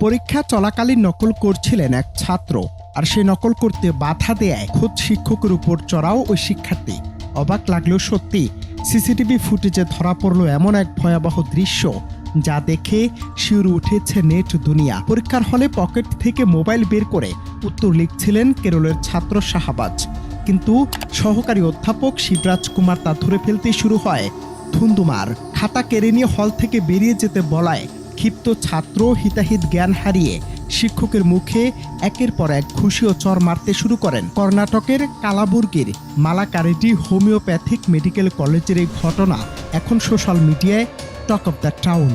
পরীক্ষা চলাকালীন নকল করছিলেন এক ছাত্র, আর সেই নকল করতে বাধা দেয় খোদ শিক্ষকের উপর চড়াও ওই শিক্ষার্থী। অবাক লাগলেও সত্যি, সিসিটিভি ফুটেজে ধরা পড়ল এমন এক ভয়াবহ দৃশ্য যা দেখে শিউরে উঠেছে নেট দুনিয়া। পরীক্ষার হলে পকেট থেকে মোবাইল বের করে উত্তর লিখছিলেন কেরলের ছাত্র শাহবাজ, কিন্তু সহকারী অধ্যাপক শিবরাজ কুমার তা ধরে ফেলতেই শুরু হয় ধুন্ধুমার। খাতা কেড়ে নিয়ে হল থেকে বেরিয়ে যেতে বলায় ক্ষিপ্ত ছাত্র হিতাহিত জ্ঞান হারিয়ে শিক্ষকের মুখে একের পর এক ঘুষি ও চর মারতে শুরু করেন। কর্ণাটকের কালাবুর্গির মালাকারেডি হোমিওপ্যাথিক মেডিকেল কলেজের এই ঘটনা এখন সোশ্যাল মিডিয়ায় টক অফ দ্য টাউন।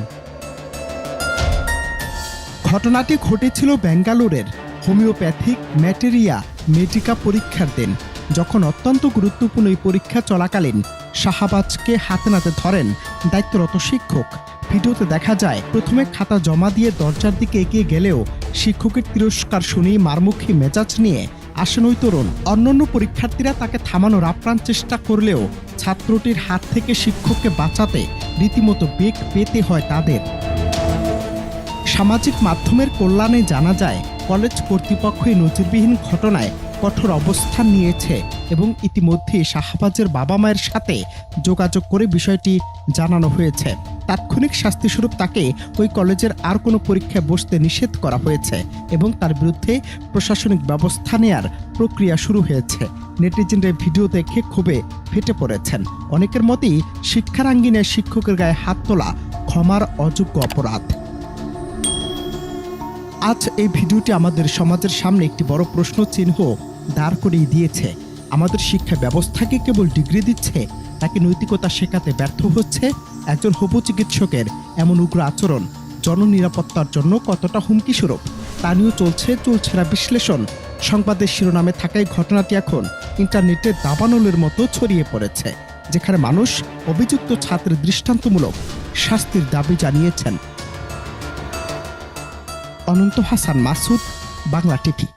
ঘটনাটি ঘটেছিল বেঙ্গালুরের হোমিওপ্যাথিক ম্যাটেরিয়া মেডিকা পরীক্ষার দিন, যখন অত্যন্ত গুরুত্বপূর্ণ এই পরীক্ষা চলাকালীন শাহবাজকে হাতে নাতে ধরেন দায়িত্বরত শিক্ষক। ভিডিওতে দেখা যায় প্রথমে খাতা জমা দিয়ে দরজার দিকে এগিয়ে গেলেও শিক্ষকের তিরস্কার শুনেই মারমুখী মেজাজ নিয়ে আসেন ওই তরুণ। অন্যান্য পরীক্ষার্থীরা তাকে থামানোর আপ্রাণ চেষ্টা করলেও ছাত্রটির হাত থেকে শিক্ষককে বাঁচাতে রীতিমতো বেগ পেতে হয় তাদের। সামাজিক মাধ্যমের কল্যাণে জানা যায় কলেজ কর্তৃপক্ষ এই নজিরবিহীন ঘটনায় কঠোর অবস্থান নিয়েছে এবং ইতিমধ্যে শাহবাজের বাবা মায়ের সাথে যোগাযোগ করে বিষয়টি জানানো হয়েছে। তাৎক্ষণিক শাস্তিস্বরূপ তাকে ওই কলেজের আর কোনো পরীক্ষায় বসতে নিষেধ করা হয়েছে এবং তার বিরুদ্ধে প্রশাসনিক ব্যবস্থা নেয়ার প্রক্রিয়া শুরু হয়েছে। নেটিজেনরা ভিডিও দেখে ক্ষোভে ফেটে পড়েছেন। অনেকের মতেই শিক্ষারাঙ্গিনায় শিক্ষকের গায়ে হাত তোলা ক্ষমার অযোগ্য অপরাধ। আজ এই ভিডিওটি আমাদের সমাজের সামনে একটি বড় প্রশ্ন চিহ্ন দাঁড় করিয়ে দিয়েছে। আমাদের শিক্ষা ব্যবস্থাকে কেবল ডিগ্রি দিচ্ছে, তাকে নৈতিকতা শেখাতে ব্যর্থ হচ্ছে। একজন হবু চিকিৎসকের এমন উগ্র আচরণ জননিরাপত্তার জন্য কতটা হুমকি স্বরূপ তা নিয়েও চলছে না বিশ্লেষণ। সংবাদের শিরোনামে থাকায় ঘটনাটি এখন ইন্টারনেটে দাবানলের মতো ছড়িয়ে পড়েছে, যেখানে মানুষ অভিযুক্ত ছাত্রের দৃষ্টান্তমূলক শাস্তির দাবি জানিয়েছেন। অনন্ত হাসান মাসুদ, বাংলা টিভি।